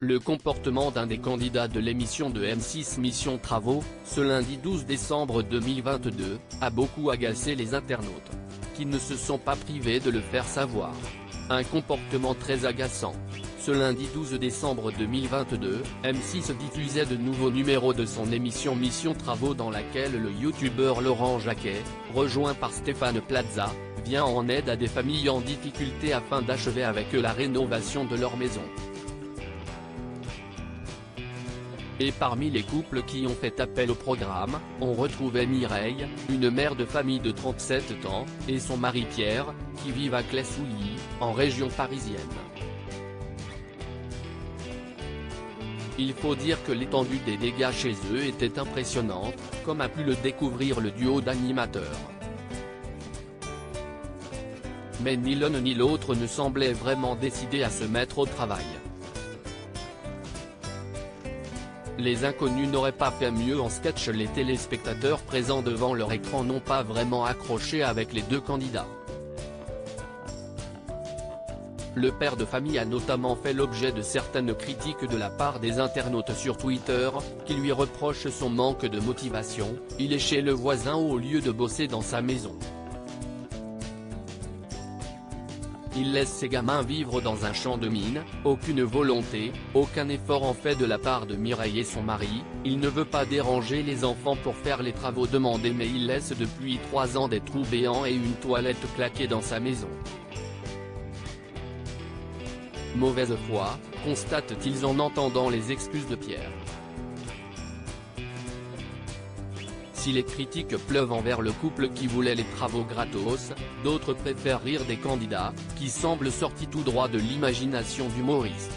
Le comportement d'un des candidats de l'émission de M6 Mission Travaux, ce lundi 12 décembre 2022, a beaucoup agacé les internautes, qui ne se sont pas privés de le faire savoir. Un comportement très agaçant. Ce lundi 12 décembre 2022, M6 diffusait de nouveaux numéros de son émission Mission Travaux dans laquelle le youtubeur Laurent Jacquet, rejoint par Stéphane Plaza, vient en aide à des familles en difficulté afin d'achever avec eux la rénovation de leur maison. Et parmi les couples qui ont fait appel au programme, on retrouvait Mireille, une mère de famille de 37 ans, et son mari Pierre, qui vivent à Claye-Souilly, en région parisienne. Il faut dire que l'étendue des dégâts chez eux était impressionnante, comme a pu le découvrir le duo d'animateurs. Mais ni l'un ni l'autre ne semblaient vraiment décidés à se mettre au travail. Les inconnus n'auraient pas fait mieux en sketch. Les téléspectateurs présents devant leur écran n'ont pas vraiment accroché avec les deux candidats. Le père de famille a notamment fait l'objet de certaines critiques de la part des internautes sur Twitter, qui lui reprochent son manque de motivation. Il est chez le voisin au lieu de bosser dans sa maison. Il laisse ses gamins vivre dans un champ de mine, aucune volonté, aucun effort en fait de la part de Mireille et son mari. Il ne veut pas déranger les enfants pour faire les travaux demandés, mais il laisse depuis 3 ans des trous béants et une toilette claquée dans sa maison. Mauvaise foi, constate-t-il en entendant les excuses de Pierre. Si les critiques pleuvent envers le couple qui voulait les travaux gratos, d'autres préfèrent rire des candidats, qui semblent sortis tout droit de l'imagination d'humoristes.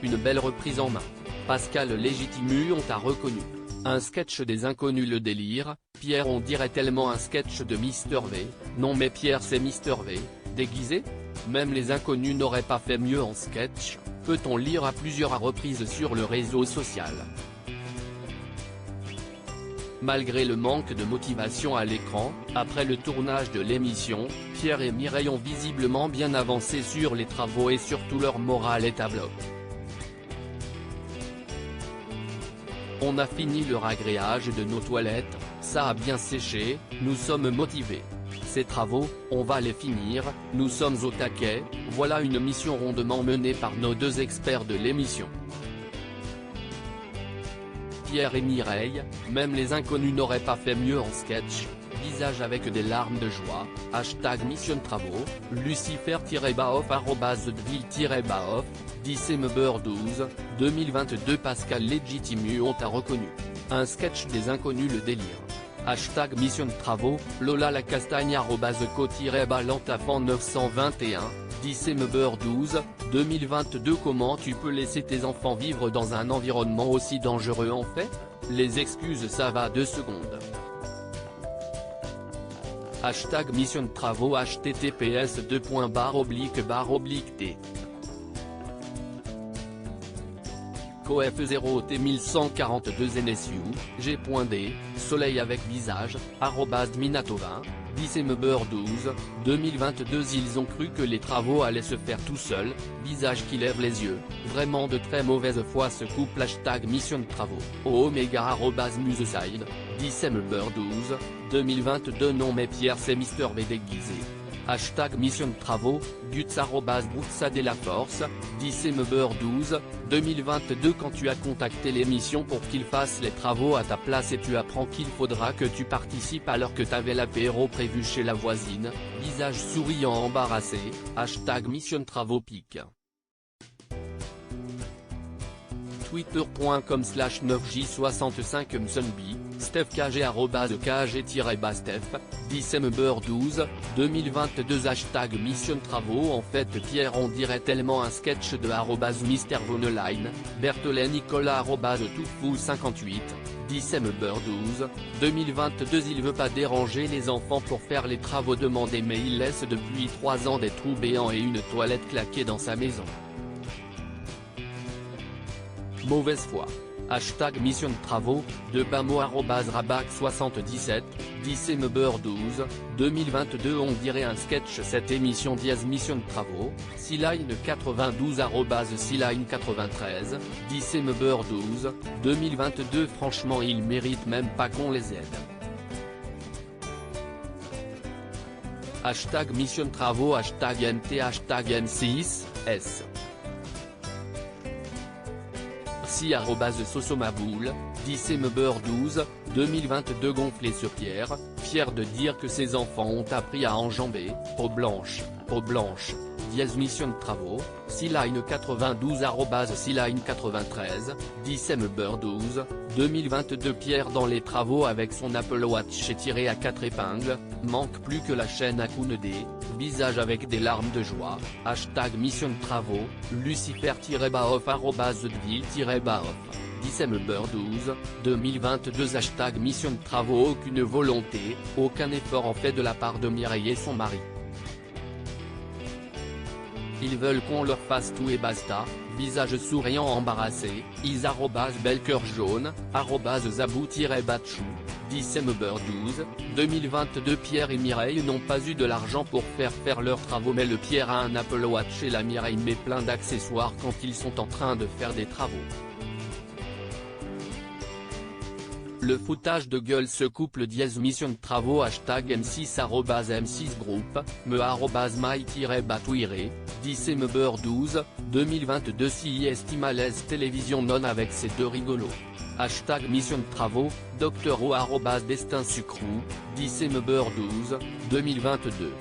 Une belle reprise en main. Pascal Légitimu a reconnu. Un sketch des inconnus. Le délire, Pierre on dirait tellement un sketch de Mister V. Non mais Pierre c'est Mister V, déguisé? Même les inconnus n'auraient pas fait mieux en sketch, peut-on lire à plusieurs reprises sur le réseau social. Malgré le manque de motivation à l'écran, après le tournage de l'émission, Pierre et Mireille ont visiblement bien avancé sur les travaux et surtout leur morale est à bloc. On a fini le ragréage de nos toilettes, ça a bien séché, nous sommes motivés. Ces travaux, on va les finir, nous sommes au taquet, voilà une mission rondement menée par nos deux experts de l'émission. Pierre et Mireille, même les inconnus n'auraient pas fait mieux en sketch, visage avec des larmes de joie, #Mission Travaux, Lucifer-Baoff @Deville-Baoff, December 12, 2022. Pascal Légitimu a reconnu. Un sketch des inconnus. Le délire. #Mission Travaux, Lola la Castagne @co-balantafan 921, December 12, 2022. Comment tu peux laisser tes enfants vivre dans un environnement aussi dangereux en fait? Les excuses ça va 2 secondes. #Mission Travaux, https://t. Coef 0T 1142 NSU, G.D, Soleil avec visage, @Minatovin, December 12, 2022. Ils ont cru que les travaux allaient se faire tout seuls, visage qui lève les yeux, vraiment de très mauvaise foi ce couple. #Mission Travaux, Omega @Museside, December 12, 2022. Non mais Pierre c'est Mister V déguisé. #Mission Travaux, Guts @Boursa de la Force, December 12, 2022. Quand tu as contacté l'émission pour qu'ils fassent les travaux à ta place et tu apprends qu'il faudra que tu participes alors que t'avais l'apéro prévu chez la voisine, visage souriant embarrassé, #Mission Travaux pique. Twitter.com/9j65msonby, StephKG @KG-Steph, December 12, 2022. #Mission Travaux. En fait Pierre on dirait tellement un sketch de @MrVonline, Berthollet Nicolas @Toufou58, December 12, 2022. Il veut pas déranger les enfants pour faire les travaux demandés mais il laisse depuis 3 ans des trous béants et une toilette claquée dans sa maison. Mauvaise foi. Hashtag mission de travaux, de Pamo @rabac77, 10 Member 12, 2022 On dirait un sketch cette émission mission de travaux, Siline 92 Siline 93, 10 Member 12, 2022 Franchement ils méritent même pas qu'on les aide. Hashtag mission de travaux hashtag MT hashtag M6, S. Si @sosomaboul, 10 Member 12, 2022 Gonflé sur Pierre, fier de dire que ses enfants ont appris à enjamber, peau blanche, mission de travaux, Siline 92 Siline 93, 10 Member 12, 2022 Pierre dans les travaux avec son Apple Watch tiré à 4 épingles, manque plus que la chaîne à Koundé, visage avec des larmes de joie, hashtag mission de travaux, Lucifer-Baoff @deville-Baoff, 10 Member 12, 2022 hashtag mission de travaux Aucune volonté, aucun effort en fait de la part de Mireille et son mari. Ils veulent qu'on leur fasse tout et basta, visage souriant embarrassé, is @bel cœur jaune, @zabou-batchou, 10 Member 12, 2022 Pierre et Mireille n'ont pas eu de l'argent pour faire leurs travaux mais le Pierre a un Apple Watch et la Mireille met plein d'accessoires quand ils sont en train de faire des travaux. Le foutage de gueule ce couple mission de travaux hashtag M6 M6 groupe, me @my-batouiré, 10 Member 12, 2022 Si estimalaise télévision non avec ces deux rigolos. Hashtag mission de travaux, Dr O @destin sucrou, 10 Member 12, 2022.